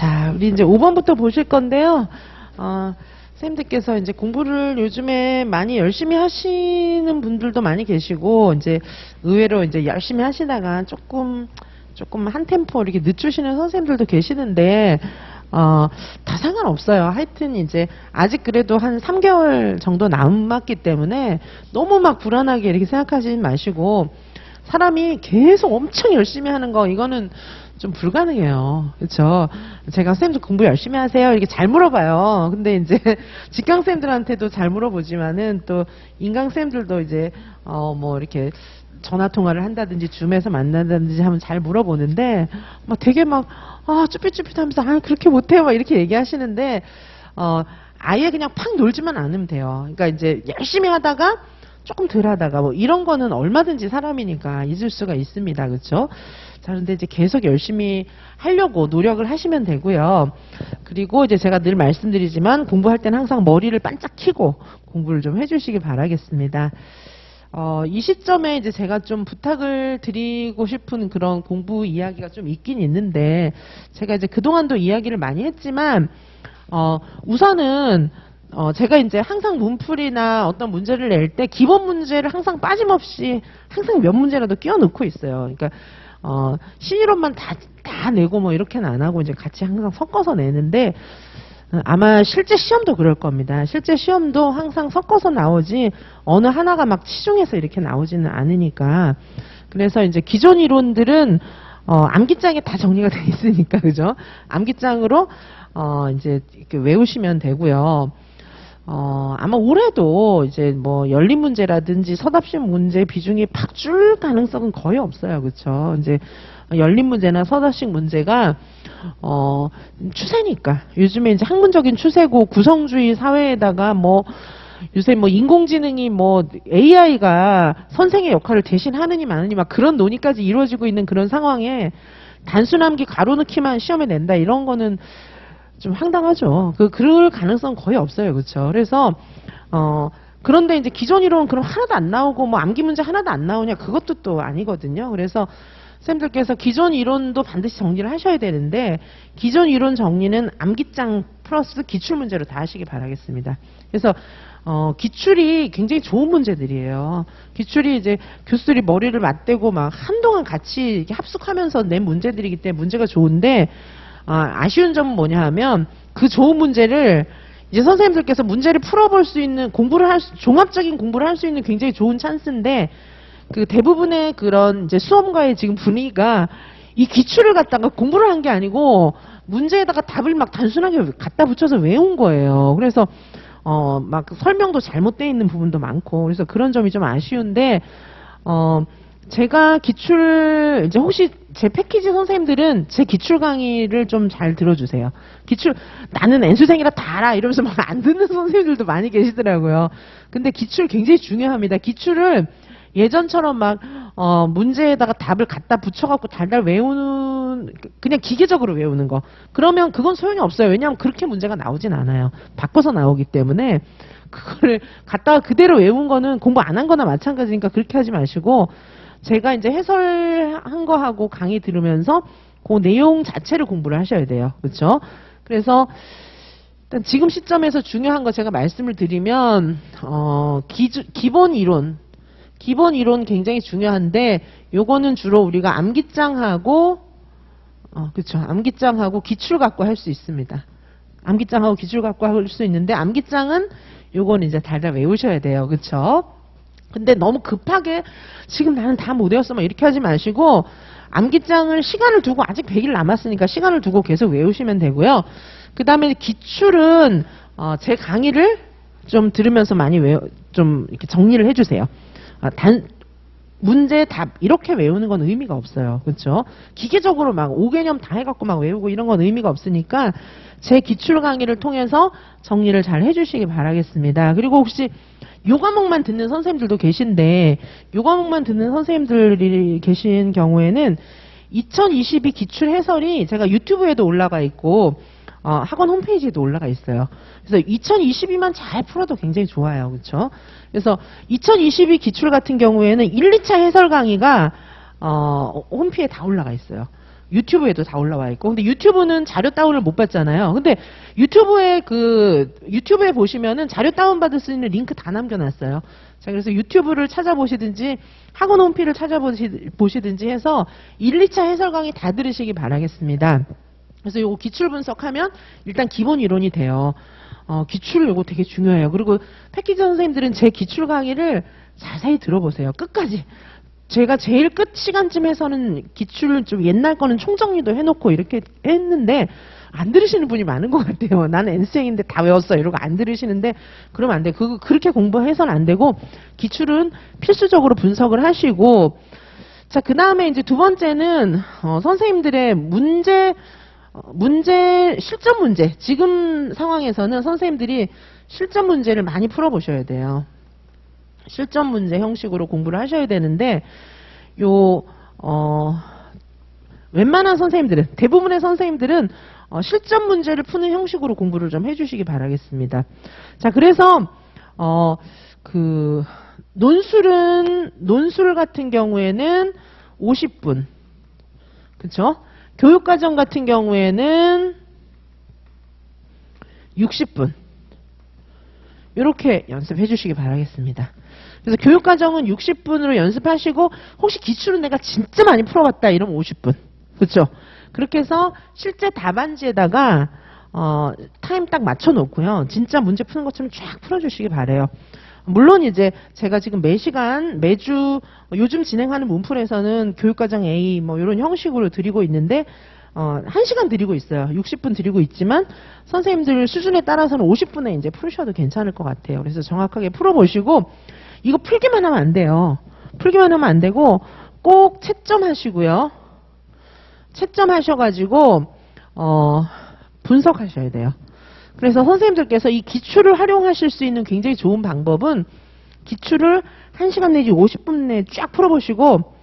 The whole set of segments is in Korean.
자, 우리 이제 5번부터 보실 건데요. 선생님들께서 이제 공부를 요즘에 많이 열심히 하시는 분들도 많이 계시고, 이제 의외로 이제 열심히 하시다가 조금 한 템포 이렇게 늦추시는 선생님들도 계시는데, 다 상관없어요. 하여튼 이제 아직 그래도 한 3개월 정도 남았기 때문에 너무 막 불안하게 이렇게 생각하지 마시고, 사람이 계속 엄청 열심히 하는 거, 이거는 좀 불가능해요. 그렇죠? 제가 선생님도 공부 열심히 하세요 이렇게 잘 물어봐요. 근데 이제 직강 쌤들한테도 잘 물어보지만은 또 인강 쌤들도 이제 뭐 이렇게 전화 통화를 한다든지 줌에서 만난다든지 하면 잘 물어보는데 막 되게 막 쭈삣쭈삣하면서 그렇게 못해요 막 이렇게 얘기하시는데 아예 그냥 팍 놀지만 않으면 돼요. 그러니까 이제 열심히 하다가 조금 덜 하다가 뭐 이런 거는 얼마든지 사람이니까 있을 수가 있습니다. 그렇죠? 자, 그런데 이제 계속 열심히 하려고 노력을 하시면 되고요. 그리고 이제 제가 늘 말씀드리지만 공부할 때는 항상 머리를 반짝 켜고 공부를 좀 해주시기 바라겠습니다. 이 시점에 이제 제가 좀 부탁을 드리고 싶은 그런 공부 이야기가 좀 있긴 있는데, 제가 이제 그동안도 이야기를 많이 했지만, 우선은 제가 이제 항상 문풀이나 어떤 문제를 낼 때 기본 문제를 항상 빠짐없이 항상 몇 문제라도 끼워 넣고 있어요. 그러니까 신이론만 다 내고 뭐 이렇게는 안 하고 이제 같이 항상 섞어서 내는데, 아마 실제 시험도 그럴 겁니다. 실제 시험도 항상 섞어서 나오지 어느 하나가 막 치중해서 이렇게 나오지는 않으니까. 그래서 이제 기존 이론들은 암기장에 다 정리가 돼 있으니까, 그죠? 암기장으로 이제 이렇게 외우시면 되고요. 아마 올해도 이제 뭐 열린 문제라든지 서답식 문제 비중이 팍 줄 가능성은 거의 없어요. 그렇죠? 이제 열린 문제나 서답식 문제가 추세니까. 요즘에 이제 학문적인 추세고 구성주의 사회에다가 뭐 요새 뭐 인공지능이 뭐 AI가 선생의 역할을 대신하느니 마느니 막 그런 논의까지 이루어지고 있는 그런 상황에 단순 암기 가로넣기만 시험에 낸다 이런 거는 좀 황당하죠. 그럴 가능성 거의 없어요. 그렇죠? 그래서 그런데 이제 기존 이론은 그럼 하나도 안 나오고 뭐 암기 문제 하나도 안 나오냐, 그것도 또 아니거든요. 그래서 쌤들께서 기존 이론도 반드시 정리를 하셔야 되는데, 기존 이론 정리는 암기장 플러스 기출 문제로 다 하시기 바라겠습니다. 그래서 기출이 굉장히 좋은 문제들이에요. 기출이 이제 교수들이 머리를 맞대고 막 한동안 같이 이렇게 합숙하면서 낸 문제들이기 때문에 문제가 좋은데, 아쉬운 점은 뭐냐 하면 그 좋은 문제를 이제 선생님들께서 문제를 풀어볼 수 있는 종합적인 공부를 할 수 있는 굉장히 좋은 찬스인데, 그 대부분의 그런 이제 수험가의 지금 분위기가 이 기출을 갖다가 공부를 한 게 아니고 문제에다가 답을 막 단순하게 갖다 붙여서 외운 거예요. 그래서 막 설명도 잘못되어 있는 부분도 많고, 그래서 그런 점이 좀 아쉬운데, 제가 기출, 이제 혹시 제 패키지 선생님들은 제 기출 강의를 좀 잘 들어주세요. 나는 N수생이라 다 알아 이러면서 막 안 듣는 선생님들도 많이 계시더라고요. 근데 기출 굉장히 중요합니다. 기출을 예전처럼 막 문제에다가 답을 갖다 붙여갖고 달달 외우는, 그냥 기계적으로 외우는 거, 그러면 그건 소용이 없어요. 왜냐하면 그렇게 문제가 나오진 않아요. 바꿔서 나오기 때문에 그거를 갖다가 그대로 외운 거는 공부 안 한 거나 마찬가지니까 그렇게 하지 마시고, 제가 이제 해설한 거하고 강의 들으면서 그 내용 자체를 공부를 하셔야 돼요. 그렇죠? 그래서 일단 지금 시점에서 중요한 거 제가 말씀을 드리면 기본 이론 굉장히 중요한데, 요거는 주로 우리가 암기장하고 그렇죠. 암기장하고 기출 갖고 할 수 있습니다. 암기장하고 기출 갖고 할 수 있는데, 암기장은 요거는 이제 달달 외우셔야 돼요. 그렇죠? 근데 너무 급하게 지금 나는 다 못 외웠어 막 이렇게 하지 마시고, 암기장을 시간을 두고, 아직 100일 남았으니까 시간을 두고 계속 외우시면 되고요. 그 다음에 기출은 제 강의를 좀 들으면서 많이 좀 이렇게 정리를 해주세요. 문제 답 이렇게 외우는 건 의미가 없어요. 그렇죠? 기계적으로 막 5개념 다 해갖고 막 외우고 이런 건 의미가 없으니까 제 기출 강의를 통해서 정리를 잘 해주시기 바라겠습니다. 그리고 혹시 요 과목만 듣는 선생님들도 계신데, 요 과목만 듣는 선생님들이 계신 경우에는 2022 기출 해설이 제가 유튜브에도 올라가 있고 학원 홈페이지에도 올라가 있어요. 그래서 2022만 잘 풀어도 굉장히 좋아요. 그렇죠? 그래서 2022 기출 같은 경우에는 1, 2차 해설 강의가 홈피에 다 올라가 있어요. 유튜브에도 다 올라와 있고. 근데 유튜브는 자료 다운을 못 받잖아요. 근데 유튜브에 보시면은 자료 다운받을 수 있는 링크 다 남겨놨어요. 자, 그래서 유튜브를 찾아보시든지 학원 홈피를 찾아보시든지 해서 1, 2차 해설 강의 다 들으시기 바라겠습니다. 그래서 요거 기출 분석하면 일단 기본 이론이 돼요. 기출 요거 되게 중요해요. 그리고 패키지 선생님들은 제 기출 강의를 자세히 들어보세요. 끝까지. 제가 제일 끝 시간쯤에서는 기출 좀 옛날 거는 총정리도 해놓고 이렇게 했는데 안 들으시는 분이 많은 것 같아요. 나는 N생인데 다 외웠어 이러고 안 들으시는데 그러면 안 돼. 그렇게 공부해서는 안 되고 기출은 필수적으로 분석을 하시고 자, 그 다음에 이제 두 번째는 선생님들의 실전 문제. 지금 상황에서는 선생님들이 실전 문제를 많이 풀어보셔야 돼요. 실전 문제 형식으로 공부를 하셔야 되는데, 웬만한 선생님들은, 대부분의 선생님들은 실전 문제를 푸는 형식으로 공부를 좀 해주시기 바라겠습니다. 자, 그래서, 논술 같은 경우에는 50분. 그쵸? 교육과정 같은 경우에는 60분. 이렇게 연습해 주시기 바라겠습니다. 그래서 교육과정은 60분으로 연습하시고 혹시 기출은 내가 진짜 많이 풀어봤다 이러면 50분. 그렇죠? 그렇게 해서 실제 답안지에다가 타임 딱 맞춰 놓고요. 진짜 문제 푸는 것처럼 쫙 풀어주시기 바래요. 물론 이제 제가 지금 매주 요즘 진행하는 문풀에서는 교육과정 A 뭐 이런 형식으로 드리고 있는데 1시간 드리고 있어요. 60분 드리고 있지만 선생님들 수준에 따라서는 50분에 이제 풀으셔도 괜찮을 것 같아요. 그래서 정확하게 풀어보시고 이거 풀기만 하면 안 돼요. 풀기만 하면 안 되고 꼭 채점하시고요. 채점하셔가지고 분석하셔야 돼요. 그래서 선생님들께서 이 기출을 활용하실 수 있는 굉장히 좋은 방법은 기출을 1시간 내지 50분 내에 쫙 풀어보시고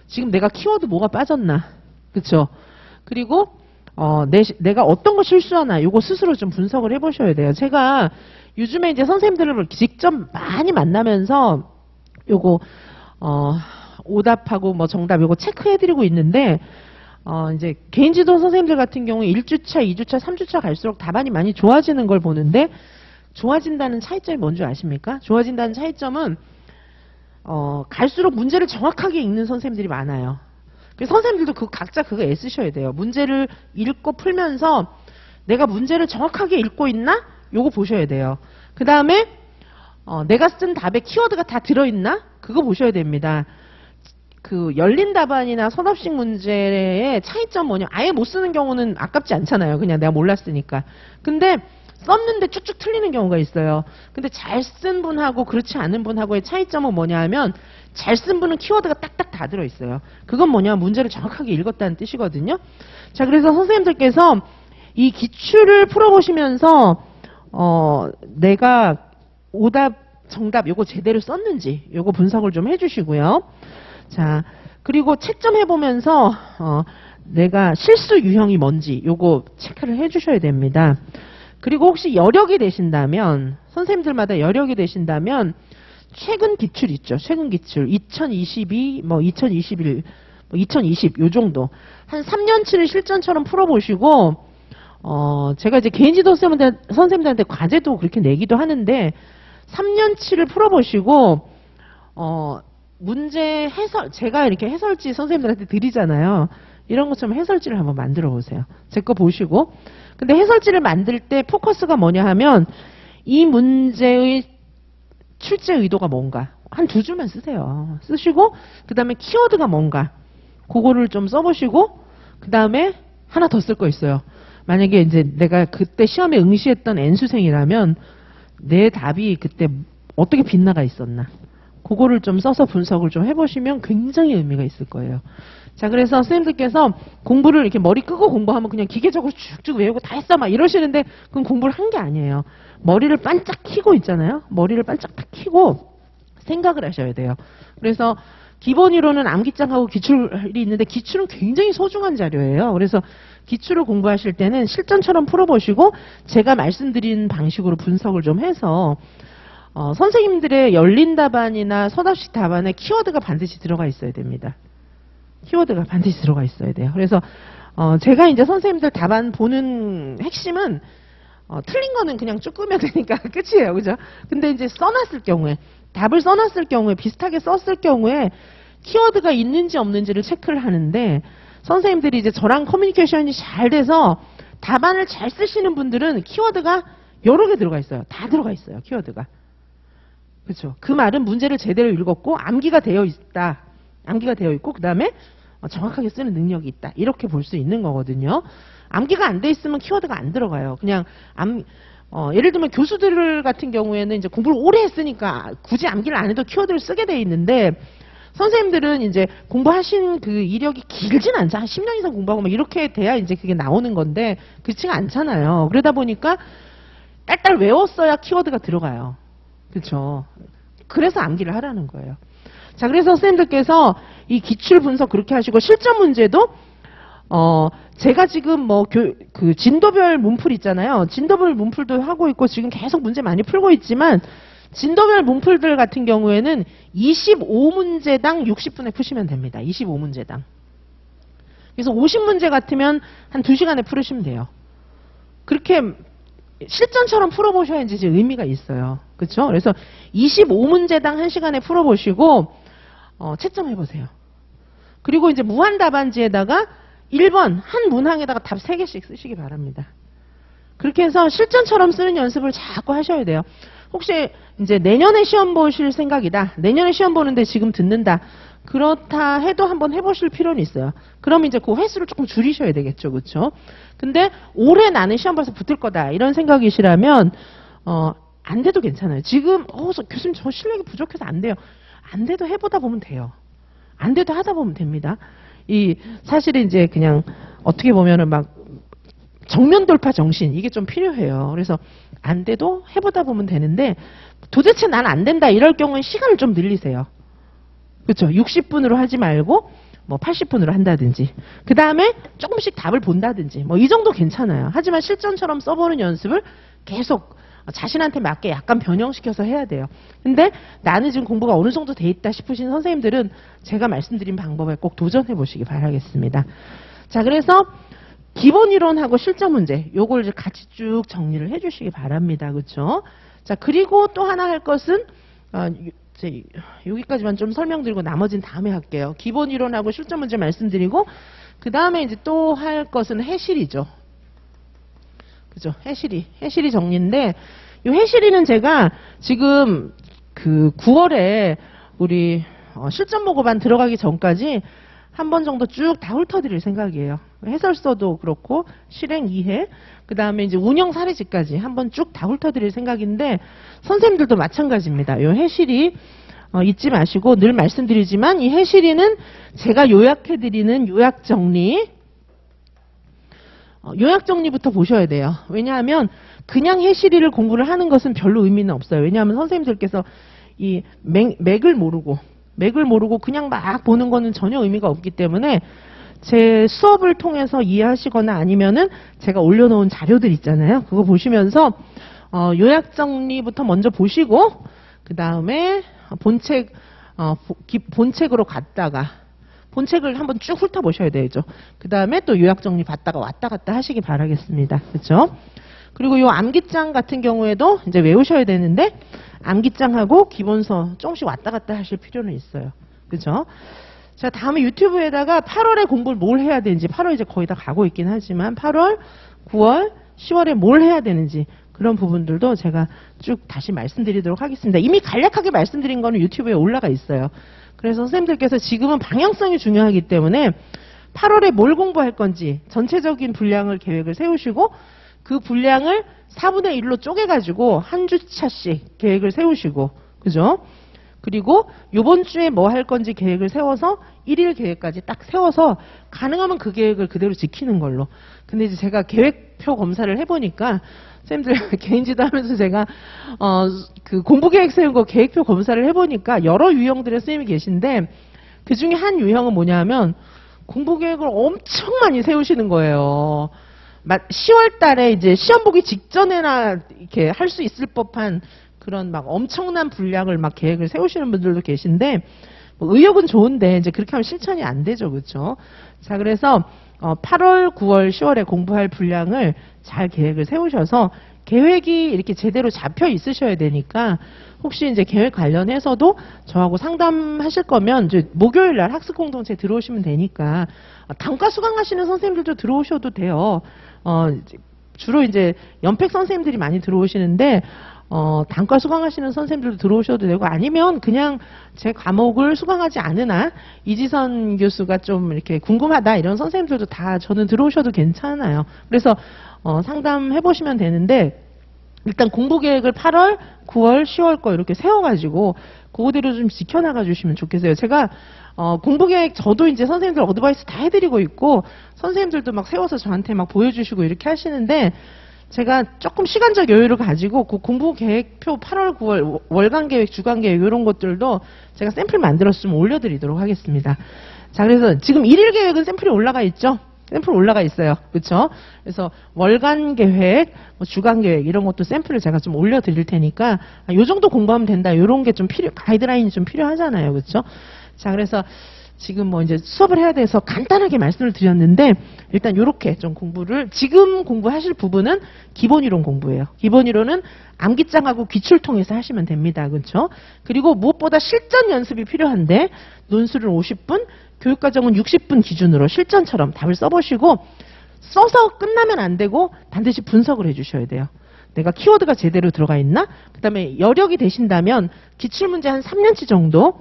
지금 내가 키워드 뭐가 빠졌나. 그쵸? 그리고 내가 어떤 거 실수하나 요거 스스로 좀 분석을 해보셔야 돼요. 제가 요즘에 이제 선생님들을 직접 많이 만나면서 요거 오답하고 뭐 정답 요거 체크해드리고 있는데 이제 개인지도 선생님들 같은 경우에 1주차, 2주차, 3주차 갈수록 답안이 많이 좋아지는 걸 보는데 좋아진다는 차이점이 뭔지 아십니까? 좋아진다는 차이점은 갈수록 문제를 정확하게 읽는 선생님들이 많아요. 그래서 선생님들도 각자 그거 애쓰셔야 돼요. 문제를 읽고 풀면서 내가 문제를 정확하게 읽고 있나? 요거 보셔야 돼요. 그 다음에 내가 쓴 답에 키워드가 다 들어있나? 그거 보셔야 됩니다. 그 열린 답안이나 서답식 문제의 차이점 뭐냐? 아예 못 쓰는 경우는 아깝지 않잖아요. 그냥 내가 몰랐으니까. 근데 썼는데 쭉쭉 틀리는 경우가 있어요. 근데 잘 쓴 분하고 그렇지 않은 분하고의 차이점은 뭐냐 하면 잘 쓴 분은 키워드가 딱딱 다 들어있어요. 그건 뭐냐? 문제를 정확하게 읽었다는 뜻이거든요. 자, 그래서 선생님들께서 이 기출을 풀어보시면서 내가 오답, 정답 요거 제대로 썼는지 요거 분석을 좀 해주시고요. 자, 그리고 채점해보면서 내가 실수 유형이 뭔지 요거 체크를 해주셔야 됩니다. 그리고 혹시 여력이 되신다면 선생님들마다 여력이 되신다면 최근 기출 있죠. 최근 기출 2022, 뭐 2021, 뭐 2020 요 정도 한 3년치를 실전처럼 풀어보시고 제가 이제 개인지도 선생님들한테 과제도 그렇게 내기도 하는데 3년치를 풀어보시고 문제 해설 제가 이렇게 해설지 선생님들한테 드리잖아요. 이런 것처럼 해설지를 한번 만들어 보세요. 제 거 보시고. 근데 해설지를 만들 때 포커스가 뭐냐 하면 이 문제의 출제 의도가 뭔가 한 2줄만 쓰세요. 쓰시고 그 다음에 키워드가 뭔가 그거를 좀 써보시고 그 다음에 하나 더 쓸 거 있어요. 만약에 이제 내가 그때 시험에 응시했던 N수생이라면 내 답이 그때 어떻게 빗나가 있었나 그거를 좀 써서 분석을 좀 해보시면 굉장히 의미가 있을 거예요. 자, 그래서 선생님들께서 공부를 이렇게 머리 끄고 공부하면 그냥 기계적으로 쭉쭉 외우고 다 했어 막 이러시는데 그건 공부를 한 게 아니에요. 머리를 반짝 켜고 있잖아요. 머리를 반짝 딱 켜고 생각을 하셔야 돼요. 그래서 기본 이론은 암기장하고 기출이 있는데 기출은 굉장히 소중한 자료예요. 그래서 기출을 공부하실 때는 실전처럼 풀어보시고 제가 말씀드린 방식으로 분석을 좀 해서 선생님들의 열린 답안이나 서답식 답안에 키워드가 반드시 들어가 있어야 됩니다. 키워드가 반드시 들어가 있어야 돼요. 그래서 제가 이제 선생님들 답안 보는 핵심은 틀린 거는 그냥 쭉 끄면 되니까 끝이에요. 그죠? 근데 이제 써놨을 경우에, 답을 써놨을 경우에, 비슷하게 썼을 경우에 키워드가 있는지 없는지를 체크를 하는데, 선생님들이 이제 저랑 커뮤니케이션이 잘 돼서 답안을 잘 쓰시는 분들은 키워드가 여러 개 들어가 있어요. 다 들어가 있어요. 키워드가. 그렇죠. 그 말은 문제를 제대로 읽었고 암기가 되어 있다. 암기가 되어 있고 그 다음에 정확하게 쓰는 능력이 있다. 이렇게 볼 수 있는 거거든요. 암기가 안 돼 있으면 키워드가 안 들어가요. 그냥 예를 들면 교수들 같은 경우에는 이제 공부를 오래 했으니까 굳이 암기를 안 해도 키워드를 쓰게 돼 있는데, 선생님들은 이제 공부하신 그 이력이 길진 않죠. 한 10년 이상 공부하고 막 이렇게 돼야 이제 그게 나오는 건데 그렇지가 않잖아요. 그러다 보니까 딸딸 외웠어야 키워드가 들어가요. 그렇죠. 그래서 암기를 하라는 거예요. 자, 그래서 선생님들께서 이 기출 분석 그렇게 하시고 실전 문제도 제가 지금 그 진도별 문풀 있잖아요. 진도별 문풀도 하고 있고 지금 계속 문제 많이 풀고 있지만 진도별 문풀들 같은 경우에는 25문제당 60분에 푸시면 됩니다. 25문제당. 그래서 50문제 같으면 한 2시간에 풀으시면 돼요. 그렇게 실전처럼 풀어보셔야지 이제 의미가 있어요. 그렇죠? 그래서 25문제당 1시간에 풀어보시고 채점해보세요. 그리고 이제 무한 답안지에다가 1번 한 문항에다가 답 3개씩 쓰시기 바랍니다. 그렇게 해서 실전처럼 쓰는 연습을 자꾸 하셔야 돼요. 혹시 이제 내년에 시험 보실 생각이다. 내년에 시험 보는데 지금 듣는다. 그렇다 해도 한번 해보실 필요는 있어요. 그럼 이제 그 횟수를 조금 줄이셔야 되겠죠. 그렇죠? 근데 올해 나는 시험 봐서 붙을 거다. 이런 생각이시라면 안 돼도 괜찮아요. 지금 교수님 저 실력이 부족해서 안 돼요. 안 돼도 해보다 보면 돼요. 안 돼도 하다 보면 됩니다. 사실은 이제 그냥 어떻게 보면은 막 정면 돌파 정신 이게 좀 필요해요. 그래서 안 돼도 해보다 보면 되는데 도대체 난 안 된다 이럴 경우엔 시간을 좀 늘리세요. 그렇죠? 60분으로 하지 말고 뭐 80분으로 한다든지 그 다음에 조금씩 답을 본다든지 뭐 이 정도 괜찮아요. 하지만 실전처럼 써보는 연습을 계속 자신한테 맞게 약간 변형시켜서 해야 돼요. 근데 나는 지금 공부가 어느 정도 돼 있다 싶으신 선생님들은 제가 말씀드린 방법에 꼭 도전해 보시기 바라겠습니다. 자, 그래서 기본 이론하고 실전 문제 요걸 이제 같이 쭉 정리를 해 주시기 바랍니다. 그렇죠? 자, 그리고 또 하나 할 것은 여기까지만 좀 설명드리고 나머지는 다음에 할게요. 기본 이론하고 실전 문제 말씀드리고 그 다음에 이제 또 할 것은 해실이죠. 그죠? 해실이 정리인데 이 해실이는 제가 지금 그 9월에 우리 실전 모고반 들어가기 전까지 한 번 정도 쭉 다 훑어드릴 생각이에요. 해설서도 그렇고 실행 이해 그 다음에 이제 운영 사례지까지 한번 쭉 다 훑어드릴 생각인데 선생님들도 마찬가지입니다. 이 해실이 잊지 마시고 늘 말씀드리지만 이 해실이는 제가 요약해드리는 요약 정리부터 보셔야 돼요. 왜냐하면 그냥 해실이를 공부를 하는 것은 별로 의미는 없어요. 왜냐하면 선생님들께서 이 맥을 모르고 그냥 막 보는 거는 전혀 의미가 없기 때문에 제 수업을 통해서 이해하시거나 아니면은 제가 올려놓은 자료들 있잖아요. 그거 보시면서 요약 정리부터 먼저 보시고 그 다음에 본책으로 갔다가 본책을 한번 쭉 훑어보셔야 되죠. 그 다음에 또 요약 정리 받다가 왔다 갔다 하시기 바라겠습니다. 그렇죠? 그리고 요 암기장 같은 경우에도 이제 외우셔야 되는데 암기장하고 기본서 조금씩 왔다 갔다 하실 필요는 있어요. 그렇죠? 자, 다음에 유튜브에다가 8월에 공부를 뭘 해야 되는지 8월 이제 거의 다 가고 있긴 하지만 8월, 9월, 10월에 뭘 해야 되는지 그런 부분들도 제가 쭉 다시 말씀드리도록 하겠습니다. 이미 간략하게 말씀드린 거는 유튜브에 올라가 있어요. 그래서 선생님들께서 지금은 방향성이 중요하기 때문에 8월에 뭘 공부할 건지 전체적인 분량을 계획을 세우시고 그 분량을 4분의 1로 쪼개가지고 한 주차씩 계획을 세우시고 그죠? 그리고 요번 주에 뭐 할 건지 계획을 세워서 1일 계획까지 딱 세워서 가능하면 그 계획을 그대로 지키는 걸로. 근데 이제 제가 계획표 검사를 해보니까 쌤들 개인지도 하면서 제가 그 공부 계획 세운 거 계획표 검사를 해보니까 여러 유형들의 선생님이 계신데 그 중에 한 유형은 뭐냐면 공부 계획을 엄청 많이 세우시는 거예요. 10월 달에 이제 시험 보기 직전에나 이렇게 할 수 있을 법한 그런 막 엄청난 분량을 막 계획을 세우시는 분들도 계신데 뭐 의욕은 좋은데 이제 그렇게 하면 실천이 안 되죠. 그렇죠? 자, 그래서 8월, 9월, 10월에 공부할 분량을 잘 계획을 세우셔서 계획이 이렇게 제대로 잡혀 있으셔야 되니까 혹시 이제 계획 관련해서도 저하고 상담하실 거면 이제 목요일 날 학습 공동체 들어오시면 되니까 단과 수강하시는 선생님들도 들어오셔도 돼요. 주로 이제 연팩 선생님들이 많이 들어오시는데 단과 수강하시는 선생님들도 들어오셔도 되고 아니면 그냥 제 과목을 수강하지 않으나 이지선 교수가 좀 이렇게 궁금하다 이런 선생님들도 다 저는 들어오셔도 괜찮아요. 그래서 상담해 보시면 되는데 일단 공부 계획을 8월, 9월, 10월 거 이렇게 세워가지고 그거대로 좀 지켜나가 주시면 좋겠어요. 제가 공부 계획 저도 이제 선생님들 어드바이스 다 해드리고 있고 선생님들도 막 세워서 저한테 막 보여주시고 이렇게 하시는데 제가 조금 시간적 여유를 가지고 그 공부 계획표 8월, 9월 월간 계획, 주간 계획 이런 것들도 제가 샘플 만들어서 좀 올려드리도록 하겠습니다. 자, 그래서 지금 1일 계획은 샘플이 올라가 있죠? 샘플 올라가 있어요. 그렇죠? 그래서 월간 계획, 주간 계획 이런 것도 샘플을 제가 좀 올려드릴 테니까 요 정도 공부하면 된다. 이런 게 좀 가이드라인이 좀 필요하잖아요. 그렇죠? 자, 그래서 지금 뭐 이제 수업을 해야 돼서 간단하게 말씀을 드렸는데 일단 이렇게 좀 공부를 지금 공부하실 부분은 기본 이론 공부예요. 기본 이론은 암기장하고 기출 통해서 하시면 됩니다. 그렇죠? 그리고 무엇보다 실전 연습이 필요한데 논술은 50분, 교육과정은 60분 기준으로 실전처럼 답을 써보시고 써서 끝나면 안 되고 반드시 분석을 해주셔야 돼요. 내가 키워드가 제대로 들어가 있나? 그 다음에 여력이 되신다면 기출문제 한 3년치 정도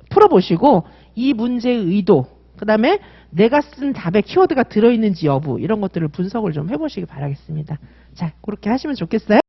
풀어보시고 이 문제의 의도, 그 다음에 내가 쓴 답에 키워드가 들어있는지 여부 이런 것들을 분석을 좀 해보시기 바라겠습니다. 자, 그렇게 하시면 좋겠어요.